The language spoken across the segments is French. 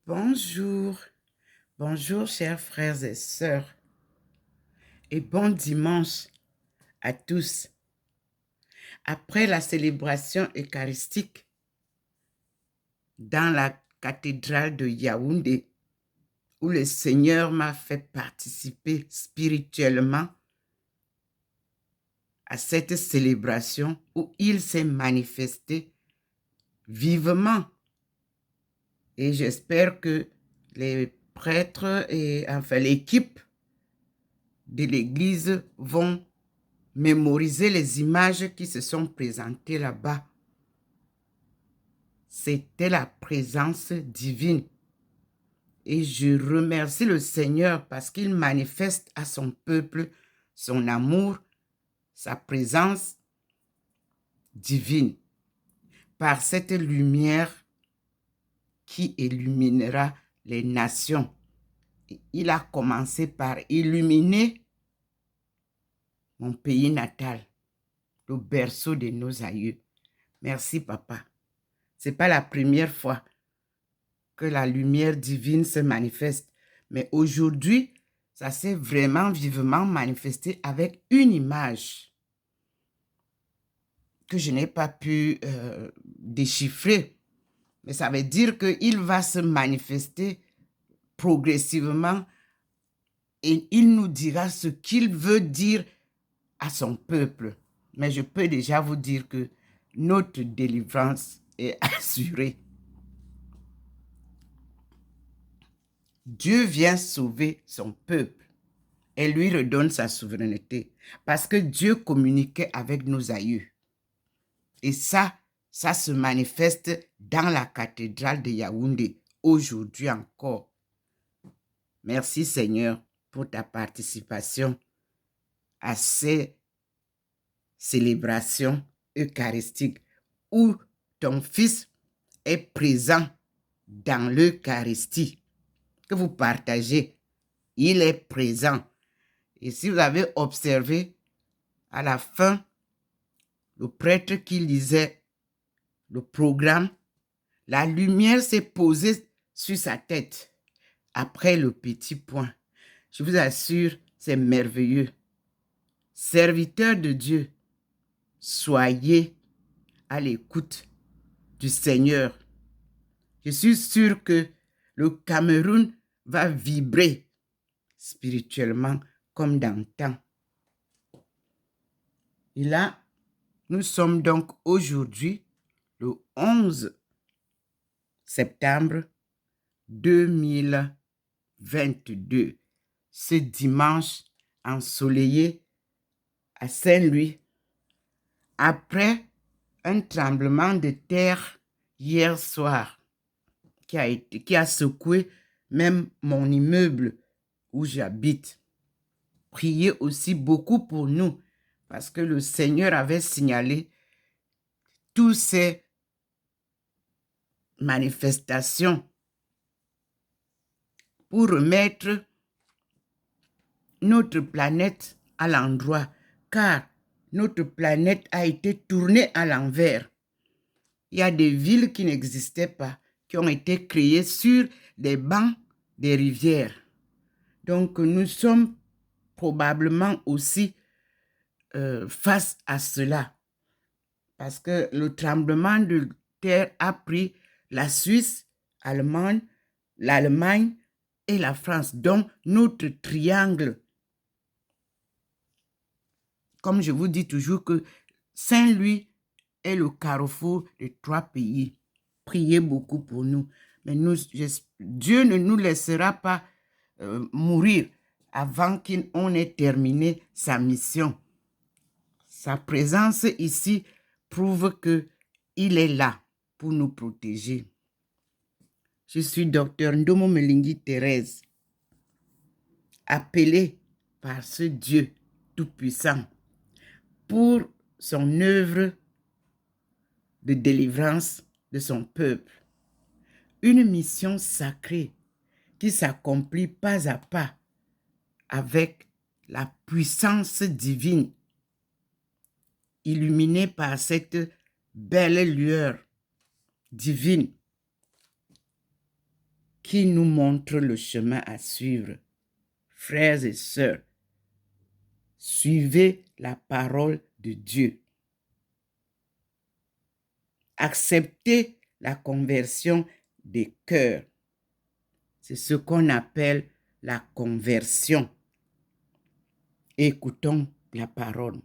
Bonjour, bonjour chers frères et sœurs, et bon dimanche à tous. Après la célébration eucharistique dans la cathédrale de Yaoundé, où le Seigneur m'a fait participer spirituellement à cette célébration, où il s'est manifesté vivement. Et j'espère que les prêtres et enfin l'équipe de l'Église vont mémoriser les images qui se sont présentées là-bas. C'était la présence divine. Et je remercie le Seigneur parce qu'il manifeste à son peuple son amour, sa présence divine, par cette lumière qui illuminera les nations. Il a commencé par illuminer mon pays natal, le berceau de nos aïeux. Merci, papa. Ce n'est pas la première fois que la lumière divine se manifeste. Mais aujourd'hui, ça s'est vraiment vivement manifesté avec une image que je n'ai pas pu déchiffrer. Mais ça veut dire qu'il va se manifester progressivement et il nous dira ce qu'il veut dire à son peuple. Mais je peux déjà vous dire que notre délivrance est assurée. Dieu vient sauver son peuple et lui redonne sa souveraineté parce que Dieu communiquait avec nos aïeux. Et ça se manifeste dans la cathédrale de Yaoundé aujourd'hui encore. Merci Seigneur pour ta participation à ces célébrations eucharistiques où ton Fils est présent dans l'Eucharistie que vous partagez. Il est présent. Et si vous avez observé, à la fin, le prêtre qui lisait le programme, la lumière s'est posée sur sa tête après le petit point. Je vous assure, c'est merveilleux. Serviteurs de Dieu, soyez à l'écoute du Seigneur. Je suis sûr que le Cameroun va vibrer spirituellement comme dans le temps. Et là, nous sommes donc aujourd'hui le 11 septembre 2022, ce dimanche ensoleillé à Saint-Louis, après un tremblement de terre hier soir qui a secoué même mon immeuble où j'habite. Priez aussi beaucoup pour nous parce que le Seigneur avait signalé toutes ces manifestations pour remettre notre planète à l'endroit, car notre planète a été tournée à l'envers. Il y a des villes qui n'existaient pas, qui ont été créées sur des bancs des rivières. Donc, nous sommes probablement aussi face à cela, parce que le tremblement de terre a pris la Suisse, l'Allemagne et la France, donc notre triangle. Comme je vous dis toujours que Saint-Louis est le carrefour de 3 pays. Priez beaucoup pour nous. Mais Dieu ne nous laissera pas mourir avant qu'on ait terminé sa mission. Sa présence ici prouve qu'il est là pour nous protéger. Je suis Dr Ndomo Melingi Thérèse, appelée par ce Dieu tout-puissant pour son œuvre de délivrance de son peuple. Une mission sacrée qui s'accomplit pas à pas avec la puissance divine, illuminée par cette belle lueur divine qui nous montre le chemin à suivre. Frères et sœurs, suivez la parole de Dieu. Acceptez la conversion des cœurs. C'est ce qu'on appelle la conversion. Écoutons la parole.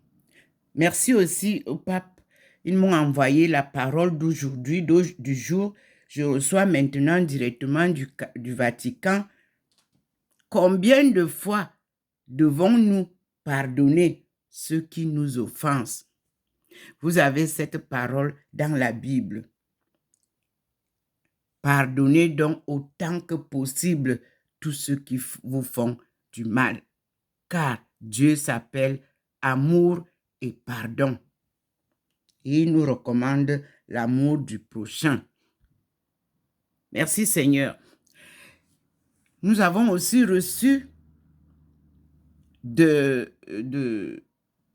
Merci aussi au pape. Ils m'ont envoyé la parole d'aujourd'hui, du jour. Je reçois maintenant directement du Vatican. Combien de fois devons-nous pardonner ceux qui nous offensent? Vous avez cette parole dans la Bible. Pardonnez donc autant que possible tous ceux qui vous font du mal, car Dieu s'appelle amour et pardon. Et il nous recommande l'amour du prochain. Merci Seigneur. Nous avons aussi reçu des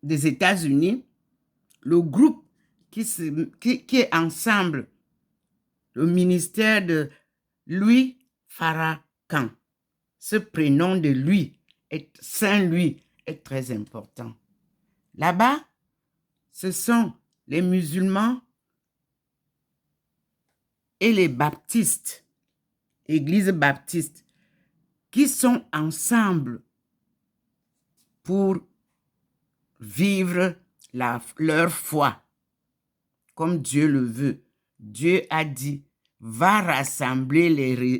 États-Unis le groupe qui est ensemble, le ministère de Louis Farrakhan. Ce prénom de lui, Saint-Louis, est très important. Là-bas, ce sont les musulmans et les baptistes, églises baptistes, qui sont ensemble pour vivre leur foi comme Dieu le veut. Dieu a dit, va rassembler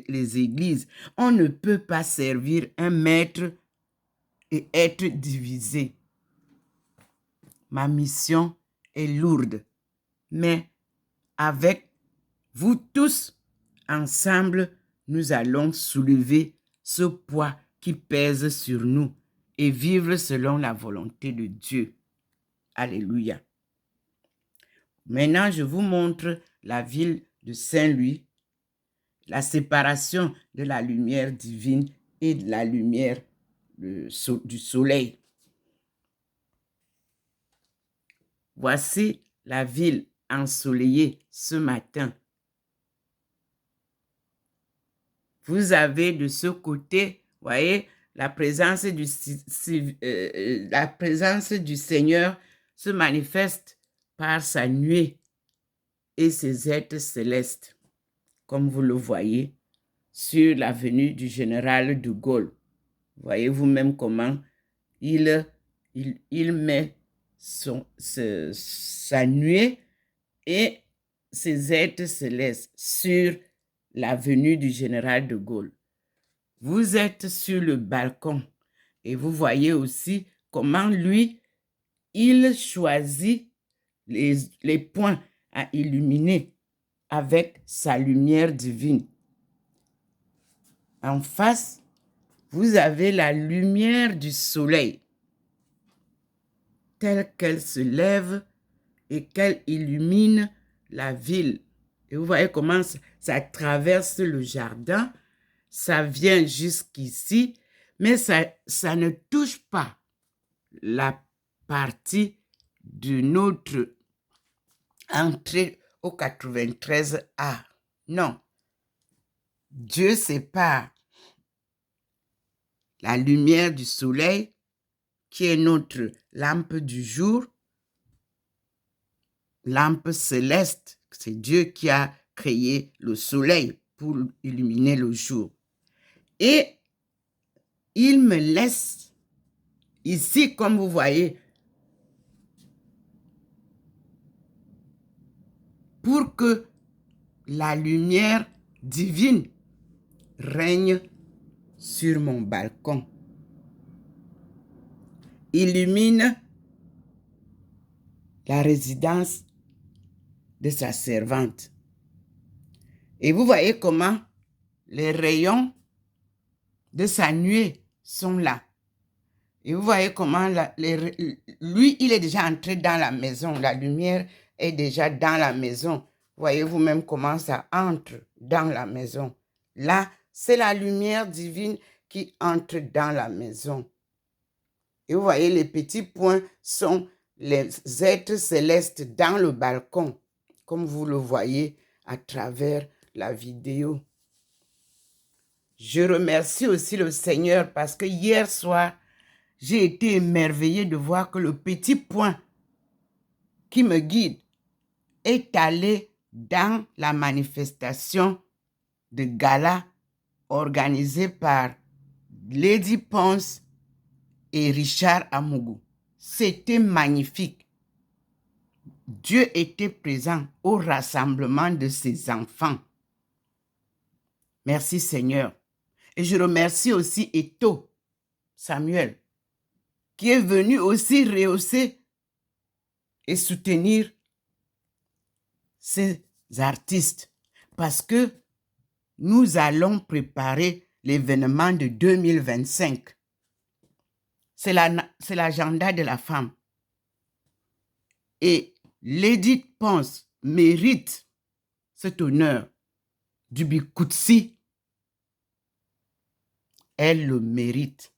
les églises. On ne peut pas servir un maître et être divisé. Ma mission est lourde, mais avec vous tous, ensemble, nous allons soulever ce poids qui pèse sur nous et vivre selon la volonté de Dieu. Alléluia. Maintenant, je vous montre la ville de Saint-Louis, la séparation de la lumière divine et de la lumière du soleil. Voici la ville ensoleillée ce matin. Vous avez de ce côté, voyez, la présence du Seigneur se manifeste par sa nuée et ses êtres célestes, comme vous le voyez sur l'avenue du général de Gaulle. Voyez vous-même comment il met sa nuée et ses êtres célestes sur l'avenue du général de Gaulle. Vous êtes sur le balcon et vous voyez aussi comment lui, il choisit les points à illuminer avec sa lumière divine. En face, vous avez la lumière du soleil, telle qu'elle se lève et qu'elle illumine la ville. Et vous voyez comment ça traverse le jardin, ça vient jusqu'ici, mais ça ne touche pas la partie de notre entrée au 93A. Non. Dieu sépare la lumière du soleil, qui est notre lampe du jour, lampe céleste. C'est Dieu qui a créé le soleil pour illuminer le jour. Et il me laisse ici, comme vous voyez, pour que la lumière divine règne sur mon balcon. Illumine la résidence de sa servante. Et vous voyez comment les rayons de sa nuée sont là. Et vous voyez comment lui, il est déjà entré dans la maison. La lumière est déjà dans la maison. Voyez vous-même comment ça entre dans la maison. Là, c'est la lumière divine qui entre dans la maison. Et vous voyez, les petits points sont les êtres célestes dans le balcon, comme vous le voyez à travers la vidéo. Je remercie aussi le Seigneur parce que hier soir, j'ai été émerveillée de voir que le petit point qui me guide est allé dans la manifestation de gala organisée par Lady Ponce et Richard Amougou. C'était magnifique. Dieu était présent au rassemblement de ses enfants. Merci Seigneur. Et je remercie aussi Eto Samuel, qui est venu aussi rehausser et soutenir ces artistes, parce que nous allons préparer l'événement de 2025. C'est l'agenda de la femme. Et Lady Ponce mérite cet honneur du Bikutsi. Elle le mérite.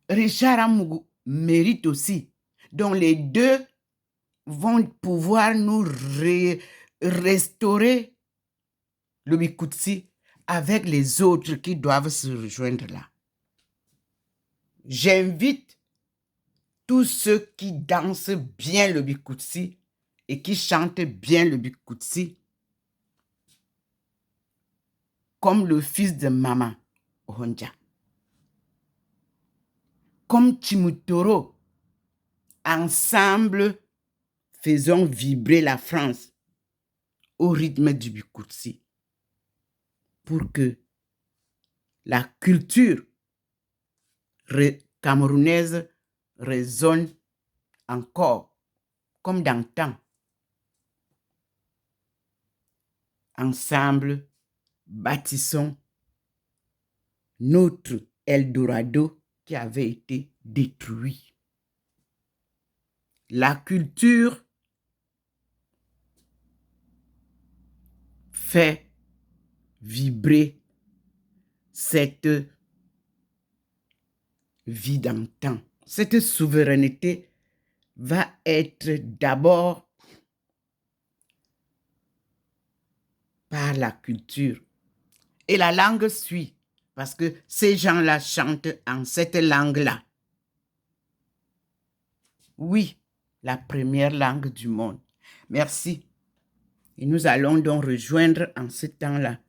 Richard Amougou mérite aussi. Donc les deux vont pouvoir nous restaurer le Bikutsi avec les autres qui doivent se rejoindre là. J'invite tous ceux qui dansent bien le Bikutsi et qui chantent bien le Bikutsi, comme le fils de Maman Ohonja, comme Chimutoro. Ensemble, faisons vibrer la France au rythme du Bikutsi pour que la culture camerounaise résonne encore comme d'antan. Ensemble, bâtissons notre Eldorado qui avait été détruit. La culture fait vibrer cette vie d'antan. Cette souveraineté va être d'abord par la culture. Et la langue suit, parce que ces gens-là chantent en cette langue-là. Oui, la première langue du monde. Merci. Et nous allons donc rejoindre en ce temps-là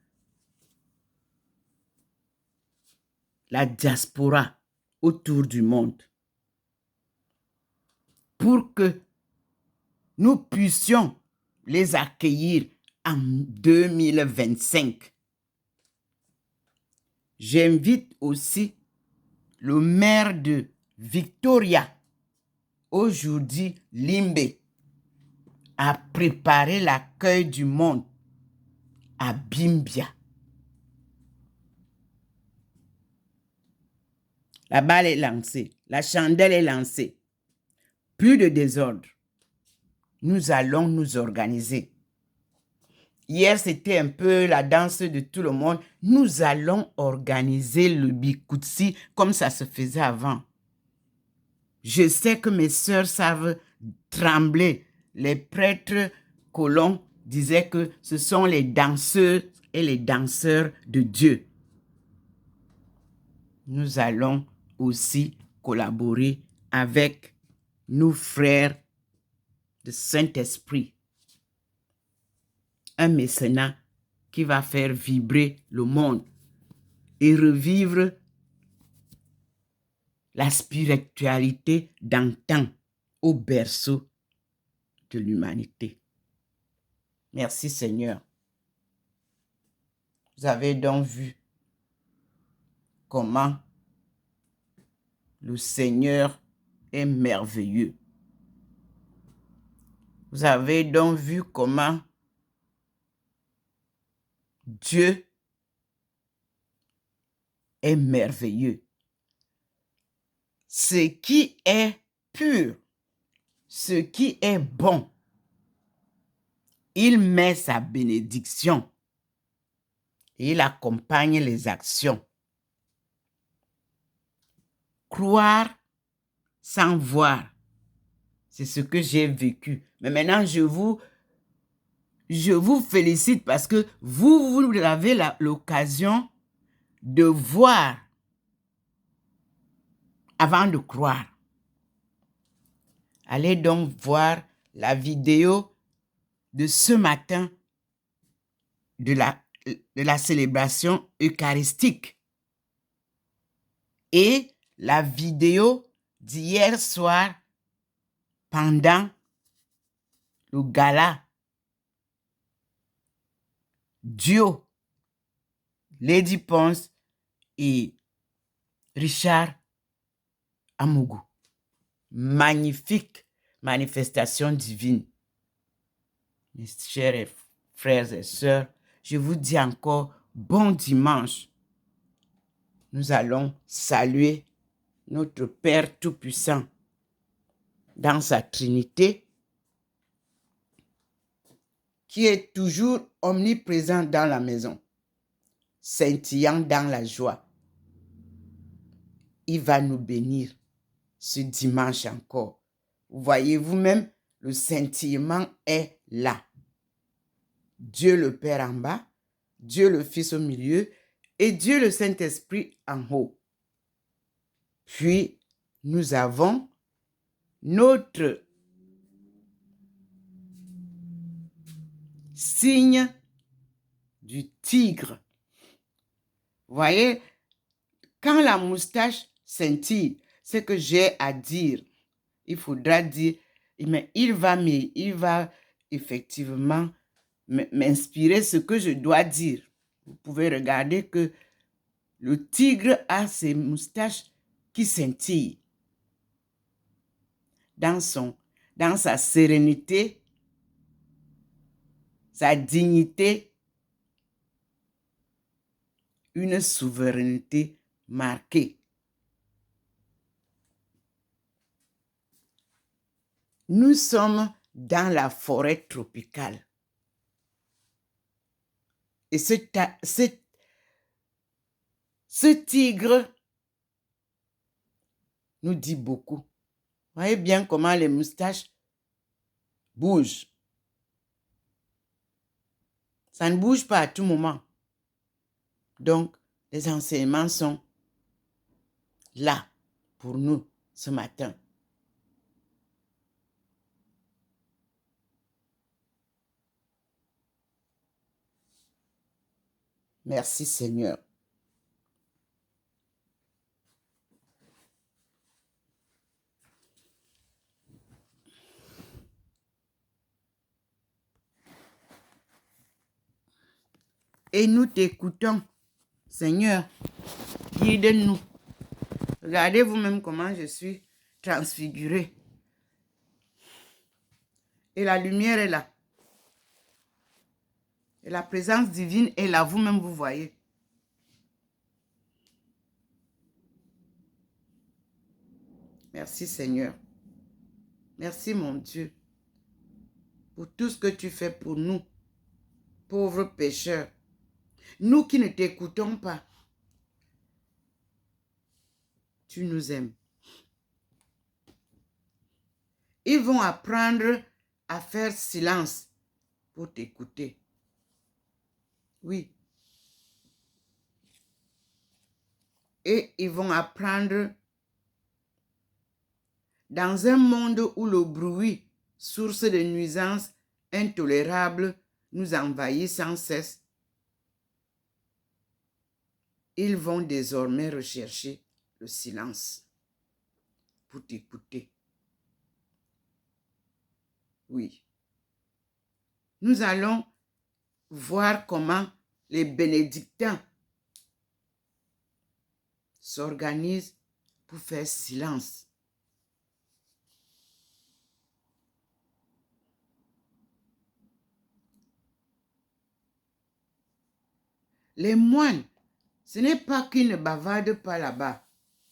la diaspora autour du monde pour que nous puissions les accueillir en 2025. J'invite aussi le maire de Victoria, aujourd'hui Limbe, à préparer l'accueil du monde à Bimbia. La balle est lancée, la chandelle est lancée. Plus de désordre. Nous allons nous organiser. Hier, c'était un peu la danse de tout le monde. Nous allons organiser le Bikutsi comme ça se faisait avant. Je sais que mes sœurs savent trembler. Les prêtres colons disaient que ce sont les danseurs et les danseurs de Dieu. Nous allons aussi collaborer avec nos frères de Saint-Esprit. Un mécénat qui va faire vibrer le monde et revivre la spiritualité d'antan au berceau de l'humanité. Merci Seigneur. Vous avez donc vu comment le Seigneur est merveilleux. Vous avez donc vu comment Dieu est merveilleux. Ce qui est pur, ce qui est bon, il met sa bénédiction et il accompagne les actions. Croire sans voir, c'est ce que j'ai vécu. Mais maintenant, je vous Je vous félicite parce que vous avez l'occasion de voir avant de croire. Allez donc voir la vidéo de ce matin de la célébration eucharistique et la vidéo d'hier soir pendant le gala duo Lady Pons et Richard Amougou. Magnifique manifestation divine. Mes chers frères et sœurs, je vous dis encore bon dimanche. Nous allons saluer notre Père Tout-Puissant dans sa Trinité, qui est toujours omniprésent dans la maison, scintillant dans la joie. Il va nous bénir ce dimanche encore. Vous voyez vous-même, le scintillement est là. Dieu le Père en bas, Dieu le Fils au milieu et Dieu le Saint-Esprit en haut. Puis, nous avons notre signe du tigre. Vous voyez, quand la moustache scintille, ce que j'ai à dire, il faudra dire, mais il va effectivement m'inspirer ce que je dois dire. Vous pouvez regarder que le tigre a ses moustaches qui scintillent. Dans sa sérénité, sa dignité, une souveraineté marquée. Nous sommes dans la forêt tropicale. Et ce tigre nous dit beaucoup. Vous voyez bien comment les moustaches bougent. Ça ne bouge pas à tout moment. Donc, les enseignements sont là pour nous ce matin. Merci Seigneur. Et nous t'écoutons, Seigneur, guide-nous. Regardez vous-même comment je suis transfigurée. Et la lumière est là. Et la présence divine est là, vous-même vous voyez. Merci Seigneur. Merci mon Dieu pour tout ce que tu fais pour nous, pauvres pécheurs. Nous qui ne t'écoutons pas, tu nous aimes. Ils vont apprendre à faire silence pour t'écouter. Oui. Et ils vont apprendre dans un monde où le bruit, source de nuisances intolérables, nous envahit sans cesse. Ils vont désormais rechercher le silence pour t'écouter. Oui. Nous allons voir comment les bénédictins s'organisent pour faire silence. Les moines, ce n'est pas qu'ils ne bavardent pas là-bas.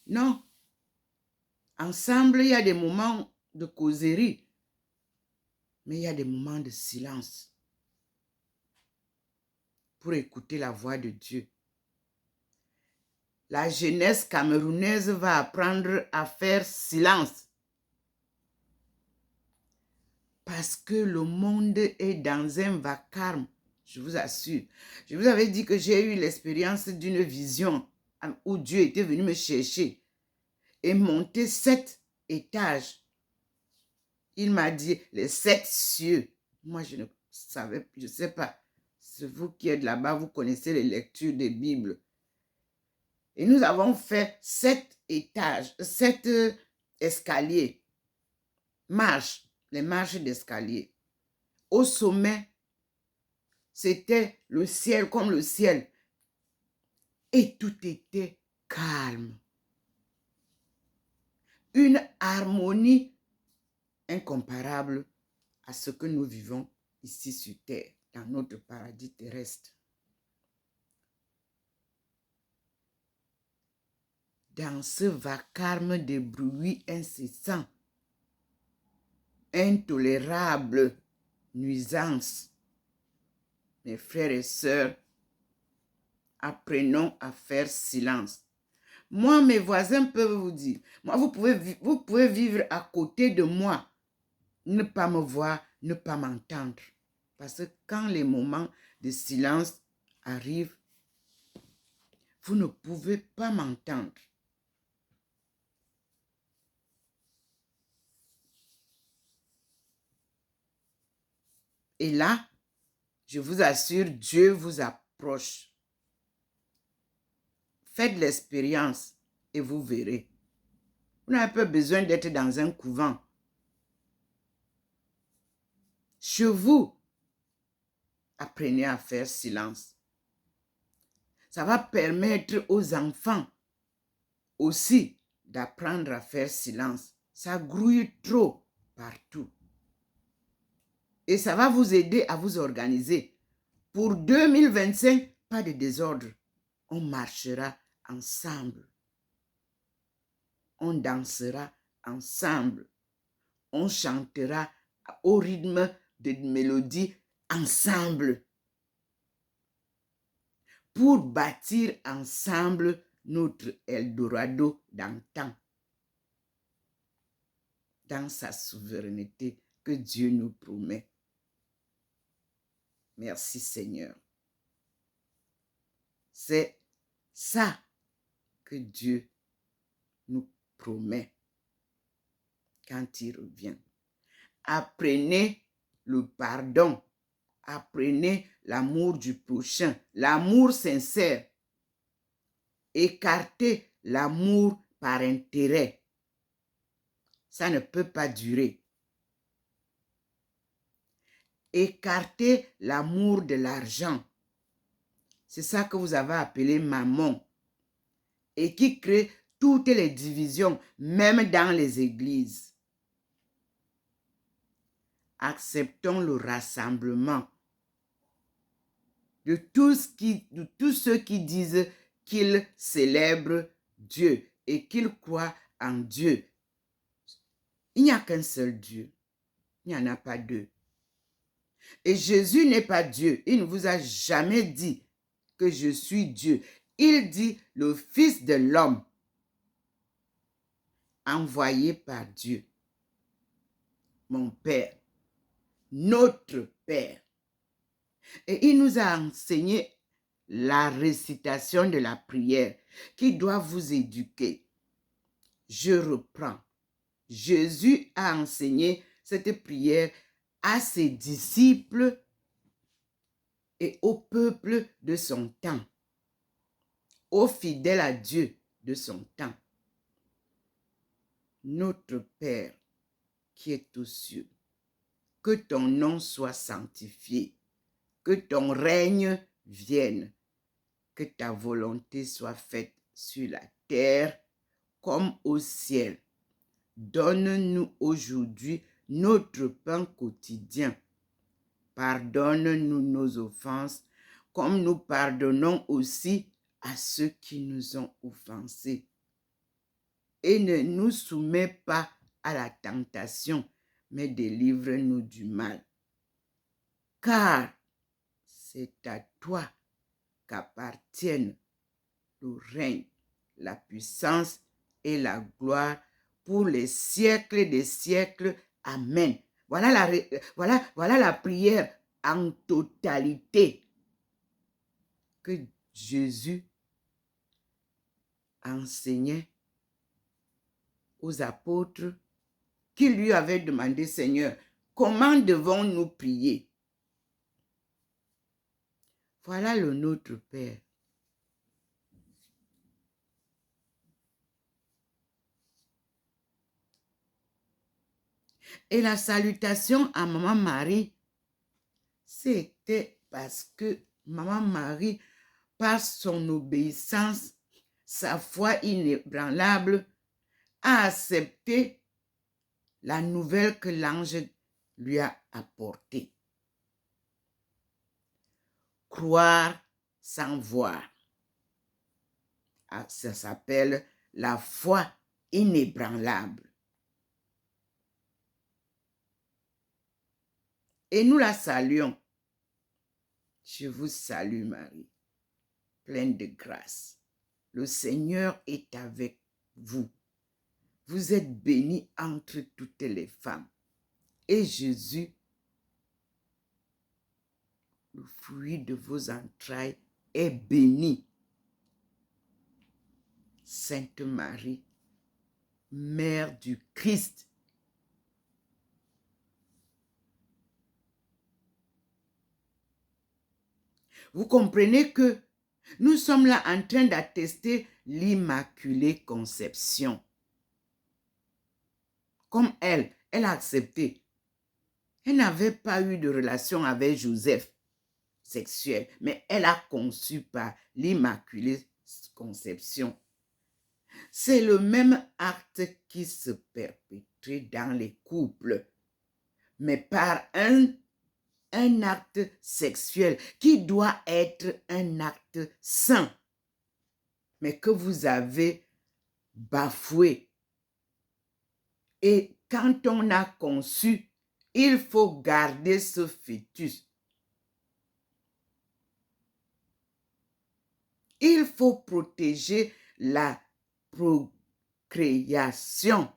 Non. Ensemble, il y a des moments de causerie, mais il y a des moments de silence pour écouter la voix de Dieu. La jeunesse camerounaise va apprendre à faire silence. Parce que le monde est dans un vacarme, je vous assure. Je vous avais dit que j'ai eu l'expérience d'une vision où Dieu était venu me chercher et monter 7 étages. Il m'a dit les 7 cieux. Moi, je ne savais, je ne sais pas. C'est vous qui êtes là-bas, vous connaissez les lectures des Bibles. Et nous avons fait 7 étages, 7 escaliers, marches, les marches d'escalier. Au sommet, c'était le ciel comme le ciel. Et tout était calme. Une harmonie incomparable à ce que nous vivons ici sur terre, dans notre paradis terrestre. Dans ce vacarme de bruit incessant, intolérable nuisance, mes frères et sœurs, apprenons à faire silence. Moi, mes voisins peuvent vous dire, moi, vous pouvez vivre à côté de moi, ne pas me voir, ne pas m'entendre. Parce que quand les moments de silence arrivent, vous ne pouvez pas m'entendre. Et là, je vous assure, Dieu vous approche. Faites l'expérience et vous verrez. Vous n'avez pas besoin d'être dans un couvent. Chez vous, apprenez à faire silence. Ça va permettre aux enfants aussi d'apprendre à faire silence. Ça grouille trop partout. Et ça va vous aider à vous organiser. Pour 2025, pas de désordre. On marchera ensemble. On dansera ensemble. On chantera au rythme de mélodies ensemble. Pour bâtir ensemble notre Eldorado d'antan. Dans sa souveraineté que Dieu nous promet. Merci Seigneur. C'est ça que Dieu nous promet quand il revient. Apprenez le pardon. Apprenez l'amour du prochain, l'amour sincère. Écartez l'amour par intérêt. Ça ne peut pas durer. Écartez l'amour de l'argent. C'est ça que vous avez appelé mammon. Et qui crée toutes les divisions, même dans les églises. Acceptons le rassemblement de tous ceux qui disent qu'ils célèbrent Dieu et qu'ils croient en Dieu. Il n'y a qu'un seul Dieu. Il n'y en a pas deux. Et Jésus n'est pas Dieu. Il ne vous a jamais dit que je suis Dieu. Il dit le Fils de l'homme envoyé par Dieu. Mon Père, notre Père. Et il nous a enseigné la récitation de la prière qui doit vous éduquer. Je reprends. Jésus a enseigné cette prière à ses disciples et au peuple de son temps, aux fidèles à Dieu de son temps. Notre Père qui est aux cieux, que ton nom soit sanctifié, que ton règne vienne, que ta volonté soit faite sur la terre comme au ciel. Donne-nous aujourd'hui notre pain quotidien. Pardonne-nous nos offenses, comme nous pardonnons aussi à ceux qui nous ont offensés. Et ne nous soumets pas à la tentation, mais délivre-nous du mal. Car c'est à toi qu'appartiennent le règne, la puissance et la gloire pour les siècles des siècles. Amen. Voilà la prière en totalité que Jésus enseignait aux apôtres qui lui avaient demandé, Seigneur, comment devons-nous prier? Voilà le Notre Père. Et la salutation à Maman Marie, c'était parce que Maman Marie, par son obéissance, sa foi inébranlable, a accepté la nouvelle que l'ange lui a apportée. Croire sans voir. Ça s'appelle la foi inébranlable. Et nous la saluons. Je vous salue Marie, pleine de grâce. Le Seigneur est avec vous. Vous êtes bénie entre toutes les femmes. Et Jésus, le fruit de vos entrailles, est béni. Sainte Marie, Mère du Christ. Vous comprenez que nous sommes là en train d'attester l'Immaculée Conception. Comme elle a accepté. Elle n'avait pas eu de relation avec Joseph sexuelle, mais elle a conçu par l'Immaculée Conception. C'est le même acte qui se perpétue dans les couples, mais par un acte sexuel qui doit être un acte saint, mais que vous avez bafoué. Et quand on a conçu, il faut garder ce fœtus. Il faut protéger la procréation.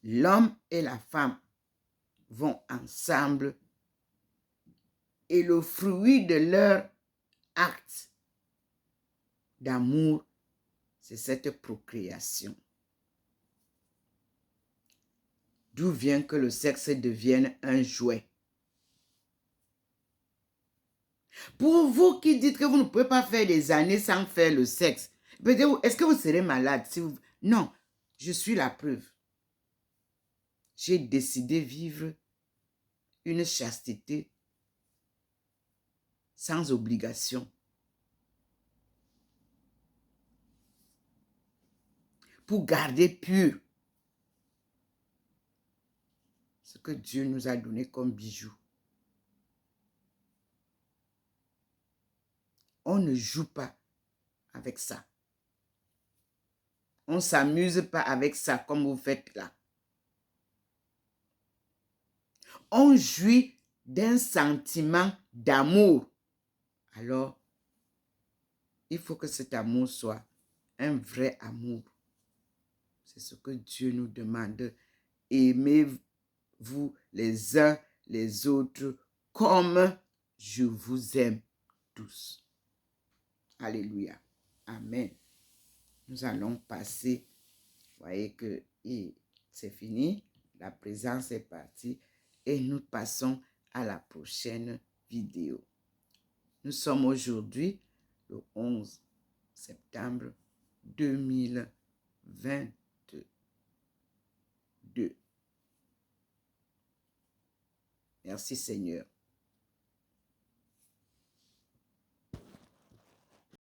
L'homme et la femme vont ensemble et le fruit de leur acte d'amour, c'est cette procréation. D'où vient que le sexe devienne un jouet. Pour vous qui dites que vous ne pouvez pas faire des années sans faire le sexe, est-ce que vous serez malade si vous... Non, je suis la preuve. J'ai décidé de vivre une chasteté sans obligation. Pour garder pur ce que Dieu nous a donné comme bijou. On ne joue pas avec ça. On ne s'amuse pas avec ça comme vous faites là. On jouit d'un sentiment d'amour. Alors, il faut que cet amour soit un vrai amour. C'est ce que Dieu nous demande. Aimez-vous les uns les autres comme je vous aime tous. Alléluia. Amen. Nous allons passer. Vous voyez que c'est fini. La présence est partie. Et nous passons à la prochaine vidéo. Nous sommes aujourd'hui le 11 septembre 2022. Merci Seigneur.